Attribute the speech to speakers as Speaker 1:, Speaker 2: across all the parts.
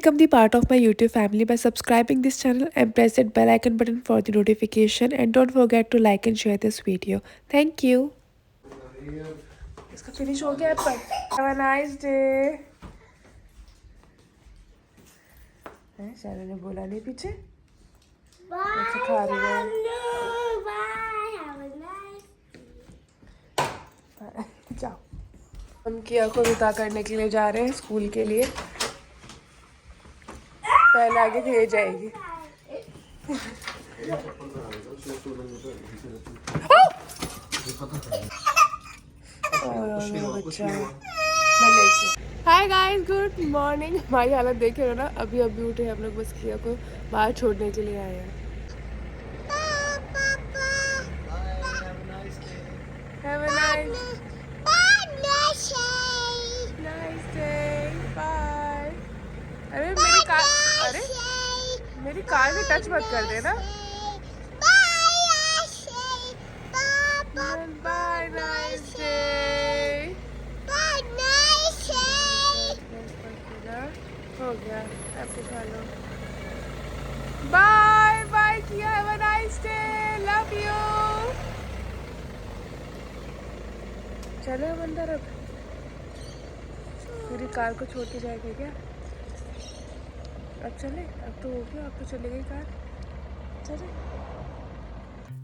Speaker 1: become the part of my YouTube family by subscribing this channel and press that bell icon button for the notification, and don't forget to like and share this video. Thank you. इसका finish हो गया पर. Have a nice day. शायद ने बोला नहीं पीछे. अच्छा खा रही है. जाओ. हम किया को विदा करने के लिए जा रहे हैं स्कूल के लिए. पहले आगे भेज जाएगी. Hi guys, good morning. हमारी हालत देखे हो ना, अभी अभी उठे हम लोग. बस किया को बाहर छोड़ने के लिए आए हैं. Have a nice day. Bye. अरे मेरी कार में टच मत कर देना. Bye, nice day. हो गया, आपको खा लो. Bye, bye किया. Have a nice day. Love you. चलो अब अंदर. अब मेरी कार को छोड़ के जाएगी क्या? अब चले. अब तो हो गया. अब तो चली गई कार. चले.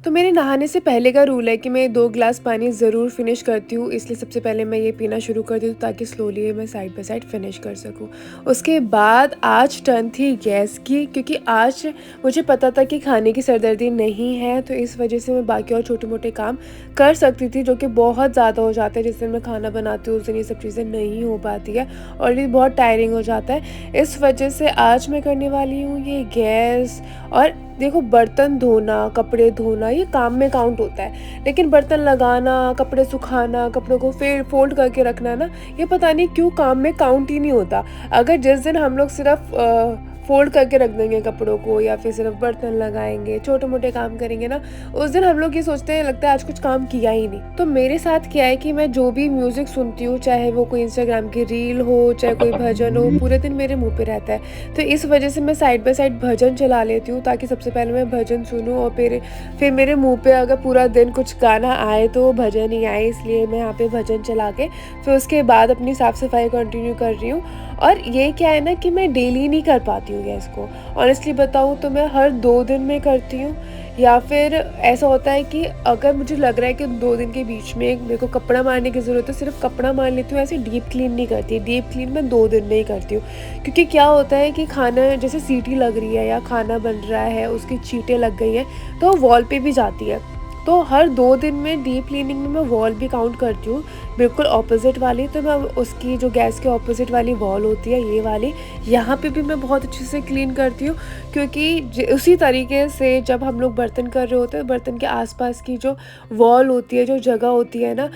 Speaker 1: तो मेरे नहाने से पहले का रूल है कि मैं 2 गिलास पानी ज़रूर फिनिश करती हूँ, इसलिए सबसे पहले मैं ये पीना शुरू करती हूँ ताकि स्लोली मैं साइड बाय साइड फिनिश कर सकूँ. उसके बाद आज टर्न थी गैस की, क्योंकि आज मुझे पता था कि खाने की सरदर्दी नहीं है, तो इस वजह से मैं बाकी और छोटे मोटे काम कर सकती थी जो कि बहुत ज़्यादा हो जाता है. जिस दिन मैं खाना बनाती हूँ उस दिन ये सब चीज़ें नहीं हो पाती है और ये बहुत टायरिंग हो जाता है. इस वजह से आज मैं करने वाली हूँ ये गैस. और देखो, बर्तन धोना, कपड़े धोना ये काम में काउंट होता है, लेकिन बर्तन लगाना, कपड़े सुखाना, कपड़ों को फिर फोल्ड करके रखना ना, ये पता नहीं क्यों काम में काउंट ही नहीं होता. अगर जिस दिन हम लोग सिर्फ फोल्ड करके रख देंगे कपड़ों को या फिर सिर्फ बर्तन लगाएंगे, छोटे मोटे काम करेंगे ना, उस दिन हम लोग ये सोचते हैं, लगता है आज कुछ काम किया ही नहीं. तो मेरे साथ क्या है कि मैं जो भी म्यूज़िक सुनती हूँ, चाहे वो कोई इंस्टाग्राम की रील हो, चाहे कोई भजन हो, पूरे दिन मेरे मुंह पे रहता है. तो इस वजह से मैं साइड बाय साइड भजन चला लेती हूँ ताकि सबसे पहले मैं भजन सुनूँ और फिर मेरे मुँह पे अगर पूरा दिन कुछ गाना आए तो भजन ही आए. इसलिए मैं यहाँ पे भजन चला के फिर उसके बाद अपनी साफ़ सफाई कंटिन्यू कर रही हूँ. और ये क्या है ना कि मैं डेली नहीं कर पाती हूँ गैस को. ऑनेस्टली बताऊँ तो मैं हर 2 दिन में करती हूँ, या फिर ऐसा होता है कि अगर मुझे लग रहा है कि 2 दिन के बीच में मेरे को कपड़ा मारने की ज़रूरत है, सिर्फ कपड़ा मार लेती हूँ. ऐसे डीप क्लीन नहीं करती. डीप क्लीन मैं 2 दिन में ही करती हूँ, क्योंकि क्या होता है कि खाना जैसे सीटी लग रही है या खाना बन रहा है, उसकी चींटें लग गई हैं तो वॉल पे भी जाती है. तो हर 2 दिन में डीप क्लीनिंग में मैं वॉल भी काउंट करती हूँ, बिल्कुल ऑपोजिट वाली. तो मैं उसकी जो गैस के ऑपोजिट वाली वॉल होती है, ये वाली, यहाँ पे भी मैं बहुत अच्छे से क्लीन करती हूँ, क्योंकि उसी तरीके से जब हम लोग बर्तन कर रहे होते हैं, बर्तन के आसपास की जो वॉल होती है, जो जगह होती है ना,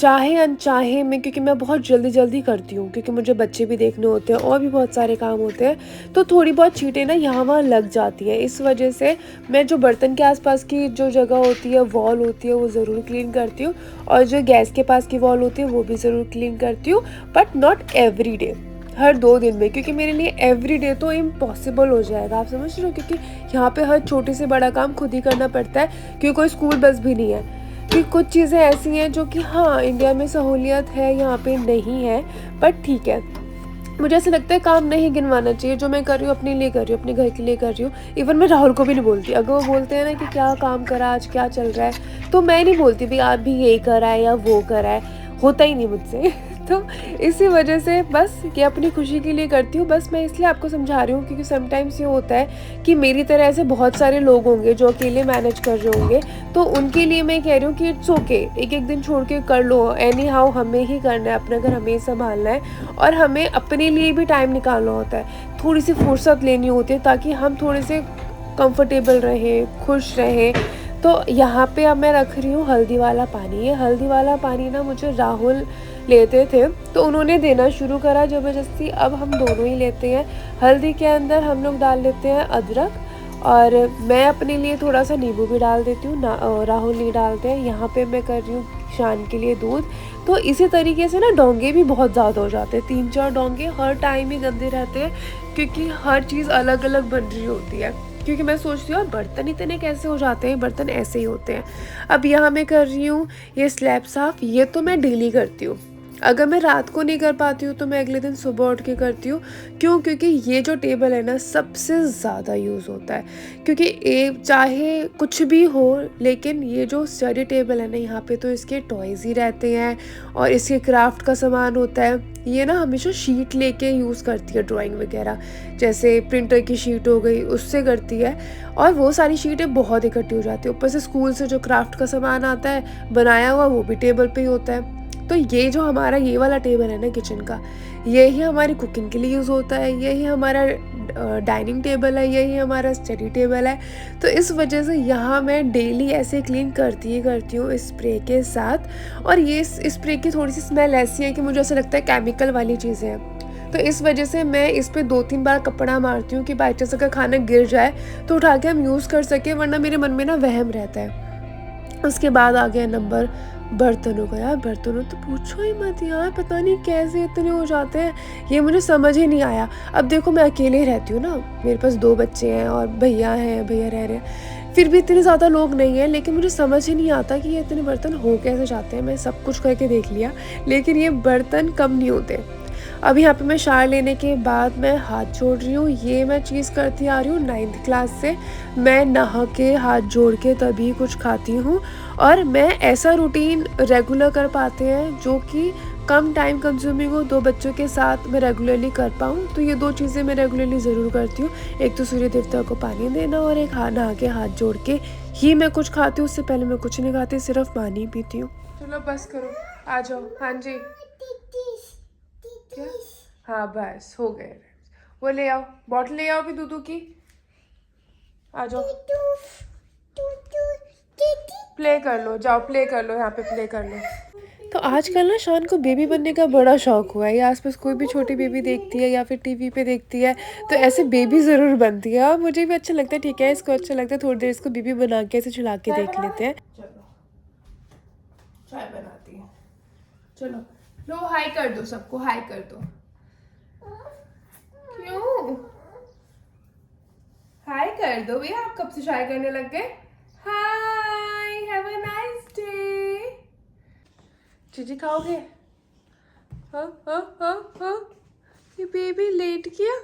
Speaker 1: चाहे अनचाहे में, क्योंकि मैं बहुत जल्दी करती हूँ, क्योंकि मुझे बच्चे भी देखने होते हैं और भी बहुत सारे काम होते हैं, तो थोड़ी बहुत चींटें ना यहाँ वहाँ लग जाती हैं. इस वजह से मैं जो बर्तन के आसपास की जो जगह होती है, वॉल होती है, वो ज़रूर क्लीन करती हूँ. और जो गैस के पास की वॉल होती है वो भी ज़रूर क्लीन करती हूँ, बट नॉट एवरी डे, हर 2 दिन में, क्योंकि मेरे लिए एवरी डे तो इम्पॉसिबल हो जाएगा. आप समझ रहे हो, क्योंकि यहाँ पे हर छोटे से बड़ा काम खुद ही करना पड़ता है, क्योंकि कोई स्कूल बस भी नहीं है. कि कुछ चीज़ें ऐसी हैं जो कि हाँ, इंडिया में सहूलियत है, यहाँ पे नहीं है, बट ठीक है. मुझे ऐसा लगता है काम नहीं गिनवाना चाहिए. जो मैं कर रही हूँ अपने लिए कर रही हूँ, अपने घर के लिए कर रही हूँ. इवन मैं राहुल को भी नहीं बोलती. अगर वो बोलते हैं ना कि क्या काम करा आज, क्या चल रहा है, तो मैं नहीं बोलती भाई आप भी यही करा है या वो करा है. होता ही नहीं मुझसे. तो इसी वजह से बस ये अपनी खुशी के लिए करती हूँ. बस मैं इसलिए आपको समझा रही हूँ क्योंकि समटाइम्स ये होता है कि मेरी तरह ऐसे बहुत सारे लोग होंगे जो अकेले मैनेज कर रहे होंगे, तो उनके लिए मैं कह रही हूँ कि इट्स ओके, एक दिन छोड़ के कर लो. एनी हाउ हमें ही करना है, अपना घर हमें संभालना है और हमें अपने लिए भी टाइम निकालना होता है. थोड़ी सी फुर्सत लेनी होती है ताकि हम थोड़े से कंफर्टेबल रहें, खुश रहें. तो यहाँ पे अब मैं रख रही हूँ हल्दी वाला पानी. ये हल्दी वाला पानी ना मुझे राहुल लेते थे, तो उन्होंने देना शुरू करा ज़बरदस्ती. अब हम दोनों ही लेते हैं. हल्दी के अंदर हम लोग डाल लेते हैं अदरक, और मैं अपने लिए थोड़ा सा नींबू भी डाल देती हूँ. राहुल नहीं डालते हैं. यहाँ पे मैं कर रही हूँ शान के लिए दूध. तो इसी तरीके से ना डोंगे भी बहुत ज़्यादा हो जाते हैं. 3-4 डोंगे हर टाइम ही गंदे रहते हैं, क्योंकि हर चीज़ अलग अलग बन रही होती है। क्योंकि मैं सोचती हूँ यार बर्तन इतने कैसे हो जाते हैं, बर्तन ऐसे ही होते हैं। अब यहाँ मैं कर रही हूँ ये स्लैब साफ़, ये तो मैं डेली करती हूँ। अगर मैं रात को नहीं कर पाती हूँ तो मैं अगले दिन सुबह उठ के करती हूँ। क्यों? क्योंकि ये जो टेबल है ना सबसे ज़्यादा यूज़ होता है। क्योंकि चाहे कुछ भी हो, लेकिन ये जो स्टडी टेबल है ना, यहाँ पे तो इसके टॉयज़ ही रहते हैं और इसके क्राफ्ट का सामान होता है। ये ना हमेशा शीट लेके यूज़ करती है ड्राइंग वगैरह, जैसे प्रिंटर की शीट हो गई उससे करती है, और वो सारी शीटें बहुत इकट्ठी हो जाती है। ऊपर से स्कूल से जो क्राफ्ट का सामान आता है बनाया हुआ, वो भी टेबल पे ही होता है। तो ये जो हमारा ये वाला टेबल है ना किचन का, यही हमारी कुकिंग के लिए यूज़ होता है, यही हमारा डाइनिंग टेबल है, यही हमारा स्टडी टेबल है। तो इस वजह से यहाँ मैं डेली ऐसे क्लीन करती ही करती हूँ इस स्प्रे के साथ। और ये स्प्रे की थोड़ी सी स्मेल ऐसी है कि मुझे ऐसा लगता है केमिकल वाली चीज़ें हैं। तो इस वजह से मैं इस पे 2-3 बार कपड़ा मारती हूँ कि बाई चांस अगर खाना गिर जाए तो उठा के हम यूज़ कर सकें, वरना मेरे मन में ना वहम रहता है। उसके बाद आ गया नंबर बर्तनों का। यार बर्तनों तो पूछो ही मत यार, पता नहीं कैसे इतने हो जाते हैं, ये मुझे समझ ही नहीं आया। अब देखो मैं अकेले ही रहती हूँ ना, मेरे पास 2 बच्चे हैं और भैया हैं, भैया रह रहे हैं, फिर भी इतने ज़्यादा लोग नहीं हैं, लेकिन मुझे समझ ही नहीं आता कि ये इतने बर्तन हो कैसे जाते हैं। मैं सब कुछ करके देख लिया, लेकिन ये बर्तन कम नहीं होते। अब यहाँ पे मैं शावर लेने के बाद मैं हाथ जोड़ रही हूँ। ये मैं चीज़ करती आ रही हूँ 9th क्लास से। मैं नहा के हाथ जोड़ के तभी कुछ खाती हूँ, और मैं ऐसा रूटीन रेगुलर कर पाते हैं जो कि कम टाइम कंज्यूमिंग हो, 2 बच्चों के साथ मैं रेगुलरली कर पाऊँ। तो ये 2 चीज़ें मैं रेगुलरली ज़रूर करती हूँ। एक तो सूर्य देवता को पानी देना, और एक नहा के हाथ जोड़ के ही मैं कुछ खाती हूँ। उससे पहले मैं कुछ नहीं खाती, सिर्फ पानी पीती हूँ। चलो बस करो, आ जाओ। हाँ जी, क्या? हाँ बस हो गए। वो ले आओ, बॉटल ले आओ भी दूधू की। आ जाओ, प्ले कर लो, जाओ प्ले कर लो, यहाँ पे प्ले कर लो। तो आजकल ना शान को बेबी बनने का बड़ा शौक हुआ है। ये आसपास कोई भी छोटी बेबी देखती है या फिर टीवी पे देखती है तो ऐसे बेबी ज़रूर बनती है, और मुझे भी अच्छा लगता है। ठीक है, इसको अच्छा लगता है, थोड़ी देर इसको बेबी बना के ऐसे चला के देख लेते हैं। चलो चाय बनाती है, चलो लो हाई कर दो, सबको हाई कर दो। क्यों? हाय कर दो भैया, आप कब से शाय करने लग गए? हाय, हैव अ नाइस डे। चीजी खाओगे? हाँ हाँ हाँ हाँ। ये बेबी लेट गया।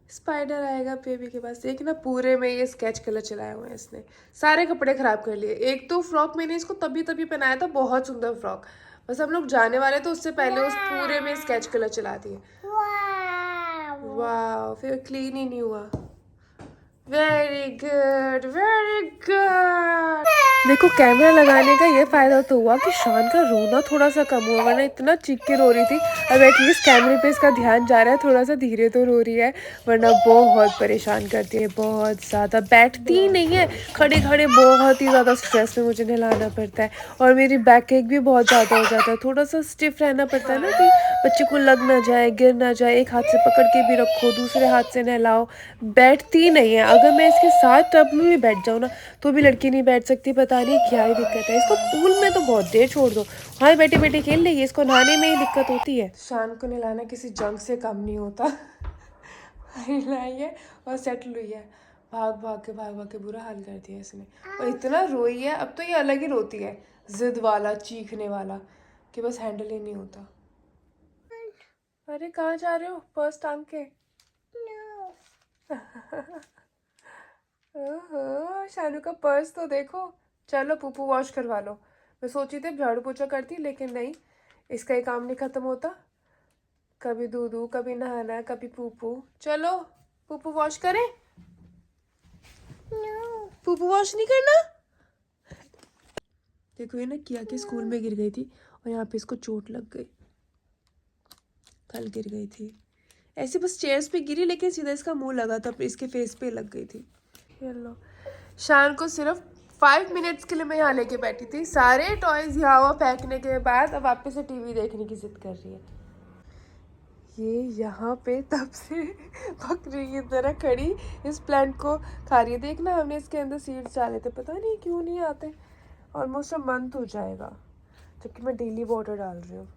Speaker 1: स्पाइडर आएगा बेबी के पास। देखना पूरे में ये स्केच कलर चलाए हुए हैं इसने, सारे कपड़े खराब कर लिए। एक तो फ्रॉक मैंने इसको तभी तभी पहनाया था, बहुत सुंदर फ्रॉक, बस हम लोग जाने वाले तो उससे पहले उस पूरे में स्केच कलर चला दिए। वाह, फिर क्लीन ही नहीं हुआ। Very good, very good. देखो कैमरा लगाने का ये फायदा तो हुआ कि शान का रोना थोड़ा सा कम हुआ, वरना इतना चीख के रो रही थी। अब एटलीस्ट कैमरे पे इसका ध्यान जा रहा है, थोड़ा सा धीरे तो रो रही है, वरना बहुत परेशान करती है, बहुत ज़्यादा। बैठती ही नहीं है, खड़े खड़े बहुत ही ज़्यादा स्ट्रेस में मुझे नहलाना पड़ता है, और मेरी बैक एक भी बहुत ज़्यादा हो जाता है। थोड़ा सा स्टिफ रहना पड़ता है ना कि बच्चे को लग ना जाए, गिर ना जाए। एक हाथ से पकड़ के भी रखो, दूसरे हाथ से नहलाओ। बैठती नहीं है। अगर मैं इसके साथ टब में भी बैठ जाऊँ ना तो भी लड़की नहीं बैठ सकती, पता नहीं क्या ही दिक्कत है। इसको पूल में तो बहुत देर छोड़ दो, वहाँ बैठे बैठे खेल लेगी, इसको नहाने में ही दिक्कत होती है। शान को नहलाना किसी जंग से कम नहीं होता। नहलाई है और सेटल हुई है, भाग भाग के बुरा हाल कर दिया इसने। और इतना रोई है, अब तो ये अलग ही रोती है, जिद वाला, चीखने वाला, कि बस हैंडल ही नहीं होता। अरे कहाँ जा रहे हो पर्स टांग के? ओहो, शानू का पर्स तो देखो। चलो पुप्पू वॉश करवा लो। मैं सोची थी झाड़ू पोछा करती, लेकिन नहीं, इसका ही काम नहीं खत्म होता। कभी दूधू, कभी नहाना, कभी पुप्पू। चलो पुप्पू वॉश करें? पुप्पू वॉश नहीं करना। देखो ये ना किया कि स्कूल में गिर गई थी और यहाँ पे इसको चोट लग गई, कल गिर गई थी ऐसे, बस चेयर्स पे गिरी, लेकिन सीधा इसका मुंह लगा था, इसके फेस पे लग गई थी। लो, शान को सिर्फ 5 मिनट्स के लिए मैं यहाँ लेके बैठी थी, सारे टॉयज यहाँ हुआ फेंकने के बाद अब वापस से टीवी देखने की जिद कर रही है। ये यहाँ पे तब से बकरी की तरह खड़ी इस प्लांट को खा रही है। देखना हमने इसके अंदर सीड्स डाले थे, पता नहीं क्यों नहीं आते, ऑलमोस्ट अ मंथ हो जाएगा, जबकि मैं डेली वाटर डाल रही हूँ।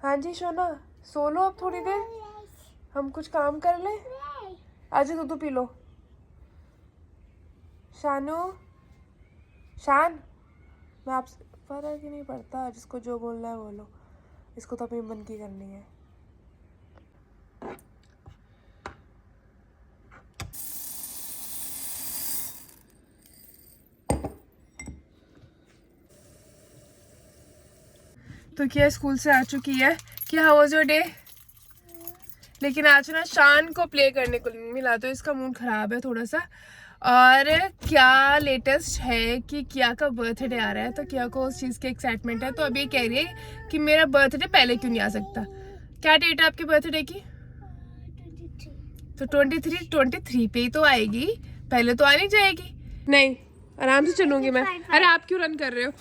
Speaker 1: हाँ जी सोना, सो लो अब थोड़ी देर। हम कुछ काम कर लें? आज दूध पी लो। शानू, शान, मैं आपसे फर्क ही नहीं पड़ता, जिसको जो बोलना है बोलो, इसको तो अपनी मन की करनी है। तो क्या स्कूल से आ चुकी है? क्या हाउ वाज योर डे? लेकिन आज ना शान को प्ले करने को नहीं मिला, तो इसका मूड खराब है थोड़ा सा। और क्या लेटेस्ट है कि किया का बर्थडे आ रहा है, तो किया को उस चीज़ की एक्साइटमेंट है। तो अभी कह रही है कि मेरा बर्थडे पहले क्यों नहीं आ सकता। क्या डेट है आपके बर्थडे की? 23। तो 23 पे ही तो आएगी, पहले तो आनी जाएगी। नहीं, आराम से चलूंगी मैं। अरे आप क्यों रन कर रहे हो?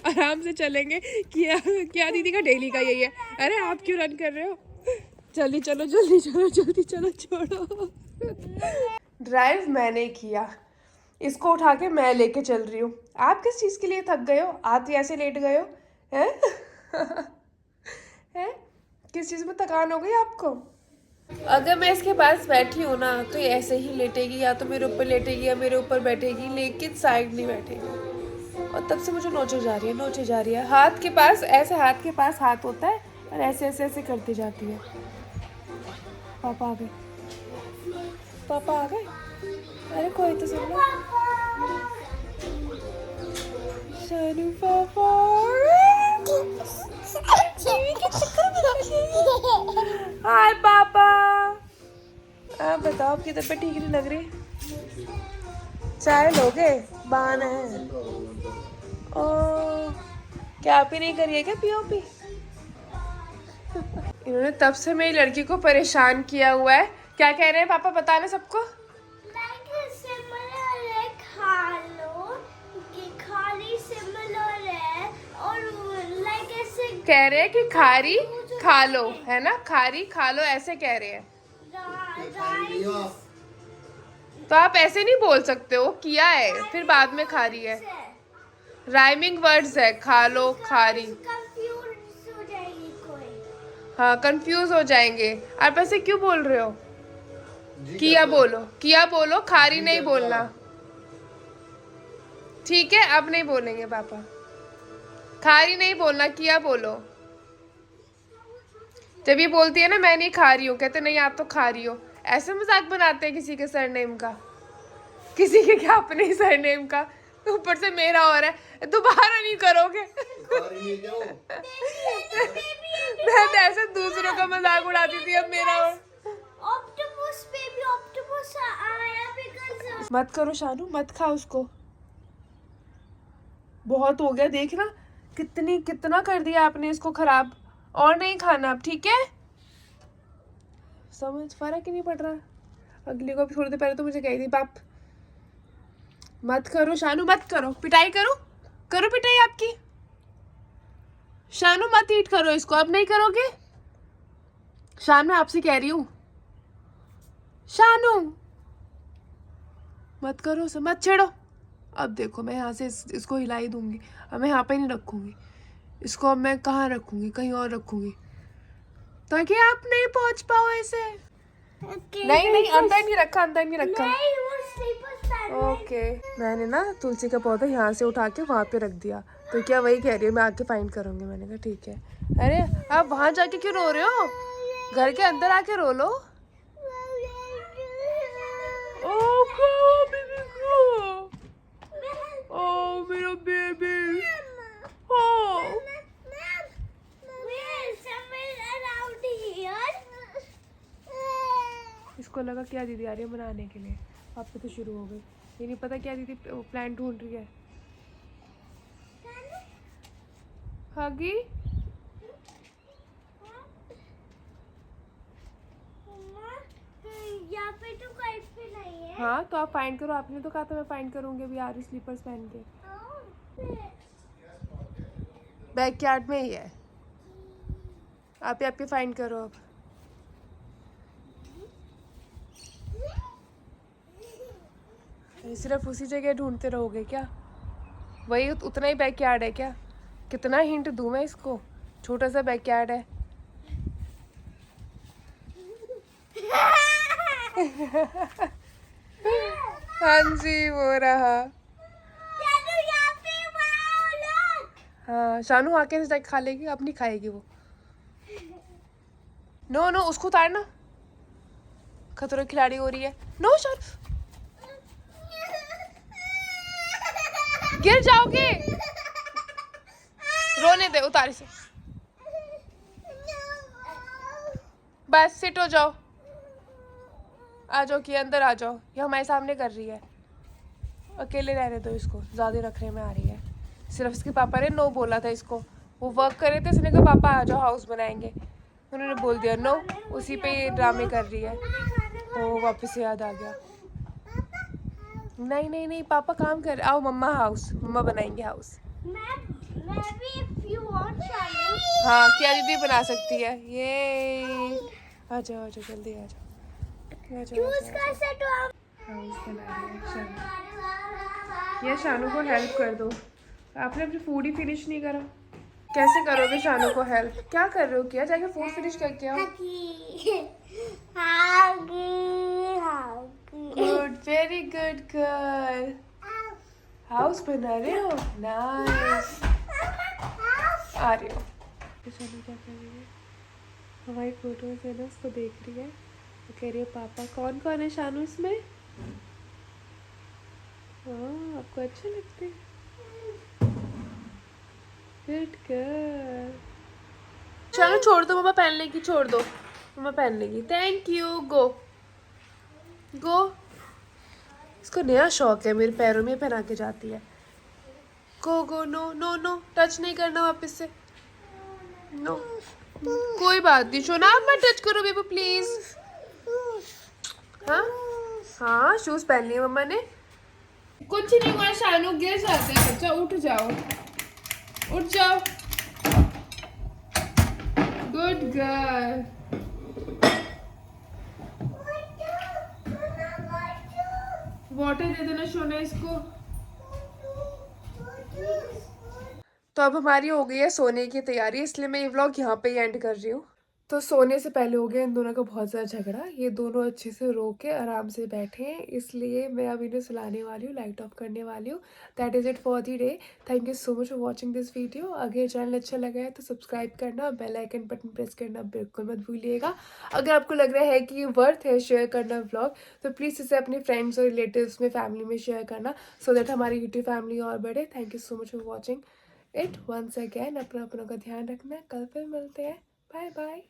Speaker 1: आराम से चलेंगे। क्या दीदी का डेली का यही है। अरे आप क्यों रन कर रहे हो? जल्दी चलो, जल्दी चलो, जल्दी चलो, छोड़ो। ड्राइव मैंने किया, इसको उठा के मैं लेके चल रही हूँ। आप किस चीज़ के लिए थक गए हो? आते ऐसे लेट गए हो हैं? हैं? किस चीज़ में थकान हो गई आपको? अगर मैं इसके पास बैठी हूँ ना, तो ये ऐसे ही लेटेगी, या तो मेरे ऊपर लेटेगी या मेरे ऊपर बैठेगी, लेकिन साइड नहीं बैठेगी। और तब से मुझे नोचे जा रही है, नोचे जा रही है। हाथ के पास ऐसे, हाथ के पास हाथ होता है और ऐसे ऐसे ऐसे करती जाती है। पापा आ गए, पापा आ गए। अरे कोई तो सुन लो। शानू पापा, हाय पापा। आप बताओ, आपकी तबीयत ठीक नहीं लग रही? चाय लोगे? बहाना है। ओ, क्या आप ही नहीं करिए क्या पीओपी? इन्होंने तब से मेरी लड़की को परेशान किया हुआ है। क्या कह रहे हैं पापा, बताना सबको। कह रहे हैं कि खारी खा लो, है ना, खारी खा लो, ऐसे कह रहे हैं। तो आप ऐसे नहीं बोल सकते हो, किया है फिर बाद में खा रही है। राइमिंग वर्ड्स है, खा लो, खारी। हाँ, कंफ्यूज हो जाएंगे। आप ऐसे क्यों बोल रहे हो? किया बोलो, किया बोलो, खारी नहीं बोलना। ठीक है, अब नहीं बोलेंगे पापा। खारी नहीं बोलना, किया बोलो। जब ये बोलती है ना मैं नहीं खा रही हूँ, कहते नहीं आप तो खा रही हो। ऐसे मजाक बनाते हैं किसी के सरनेम का, किसी के क्या अपने ही सरनेम का, ऊपर से मेरा हो रहा है। दोबारा नहीं करोगे? मैं तो ऐसे दूसरों का मजाक उड़ाती थी, अब मेरा हो। मत करो शानू, मत खा उसको, बहुत हो गया। देखना कितना कर दिया आपने इसको खराब। और नहीं खाना अब, ठीक है? समझ, फर्क ही नहीं पड़ रहा। अगली को थोड़ी देर पहले तो मुझे कही थी बाप मत करो शानू, मत करो, पिटाई करो, करो पिटाई आपकी। शानू मत ईट करो इसको, अब नहीं करोगे? शान, मैं आपसे कह रही हूँ, शानू मत करो उसे, मत छेड़ो। अब देखो मैं यहाँ से इसको हिला ही दूंगी। अब मैं यहाँ पे नहीं रखूंगी इसको, अब मैं कहाँ रखूंगी, कहीं और रखूंगी, ताकि आप नहीं पहुंच पाओ ऐसे। नहीं नहीं, अंदर नहीं रखा, अंदर नहीं रखा। ओके, मैंने ना तुलसी का पौधा यहाँ से उठा के वहाँ पे रख दिया, तो क्या वही कह रही है मैं आके फाइंड करूंगी। मैंने कहा ठीक है। अरे आप वहाँ जाके क्यों रो रहे हो? घर के अंदर आके रो लो। ओ मेरा बेबी, इसको लगा क्या दीदी आ रही है बनाने के लिए, अब तो शुरू हो गई। ये नहीं पता क्या दीदी प्लान ढूंढ रही है। हगी,
Speaker 2: यहाँ पे तो कहीं पे नहीं है।
Speaker 1: हाँ तो आप फाइंड करो, आपने तो कहा था मैं फाइंड करूंगी अभी आ रही स्लीपर्स पहन के। बैकयार्ड में ही है, आप ही फाइंड करो अब। सिर्फ उसी जगह ढूंढते रहोगे क्या? वही उतना ही बैकयार्ड है क्या? कितना हिंट दूं मैं इसको, छोटा सा बैकयार्ड है। हाँ जी, वो रहा।
Speaker 2: शानू यहाँ पे, वाओ look।
Speaker 1: हाँ, शानू आके से जाके खा लेगी, अब नहीं खाएगी वो। नो नो, उसको उतारना, खतरों की खिलाड़ी हो रही है। नो शानू, गिर जाओगे। रोने दे, उतार से। बस सिट हो जाओ, आ जाओ कि अंदर आ जाओ, ये हमारे सामने कर रही है। अकेले रहने दो इसको, ज़्यादा रखने में आ रही है। सिर्फ इसके पापा ने नो बोला था इसको, वो वर्क कर रहे थे, इसने कहा पापा आ जाओ हाउस बनाएंगे, उन्होंने बोल दिया नो, उसी पे ये ड्रामे कर रही है। तो वापस से याद आ गया। नहीं नहीं नहीं, पापा काम कर, आओ मम्मा हाउस, मम्मा बनाएंगे हाउस।
Speaker 2: मैं भी if you want शानू।
Speaker 1: हाँ, क्या दीदी बना सकती है ये। आ जाओ आ जाओ, जल्दी आ जाओ, आ जाओ,
Speaker 2: चूज कर सकते हो आप।
Speaker 1: हाउस बना रही है शानू। ये शानू को हेल्प कर दो, आपने अपनी फूड ही फिनिश नहीं करा। कैसे करोगे शानू को हेल्प? क्या कर रहे हो, किया जाके फूड फिनिश करके आओ। Good, very good girl. House बना रहे हो, नाइस। आ रही हो। तो शानू क्या कर रही है, हमारी फोटोज है ना, उसको देख रही है, वो कह रही है पापा। कौन कौन है शानू इसमें? हाँ, आपको अच्छे लगते हैं। Good girl. शानू छोड़ दो, मम्मा पहन लेगी, छोड़ दो, मम्मा पहन लेगी। थैंक यू, गो गो। इसको नया शौक है, मेरे पैरों में पहना के जाती है। गो गो, नो नो नो, टच नहीं करना वापस से, नो। कोई बात नहीं सोना, आप मत टच करो बेबी प्लीज। हाँ हाँ, शूज पहन लिए मम्मा ने। कुछ नहीं हुआ शानू, गिर जाते हैं बच्चा, उठ जाओ, उठ जाओ। Good girl. वाटर दे देना सोना इसको। तो अब हमारी हो गई है सोने की तैयारी, इसलिए मैं ये व्लॉग यहाँ पे ही एंड कर रही हूँ। तो सोने से पहले हो गया इन दोनों का बहुत ज़्यादा झगड़ा, ये दोनों अच्छे से रो के आराम से बैठे हैं, इसलिए मैं अब इन्हें सुलाने वाली हूँ, लाइट ऑफ करने वाली हूँ। That is it for the day. Thank you so much for watching this video. अगर ये चैनल अच्छा लगा है तो सब्सक्राइब करना, बेल आइकन बटन प्रेस करना बिल्कुल मत भूलिएगा। अगर आपको लग रहा है कि ये वर्थ है शेयर करना व्लॉग, तो प्लीज़ इसे अपने फ्रेंड्स और रिलेटिव्स में, फैमिली में शेयर करना, सो दैट हमारी यूट्यूब फैमिली और बढ़े। Thank you so much for watching it once again. अपना अपनों का ध्यान रखना, कल फिर मिलते हैं। Bye bye.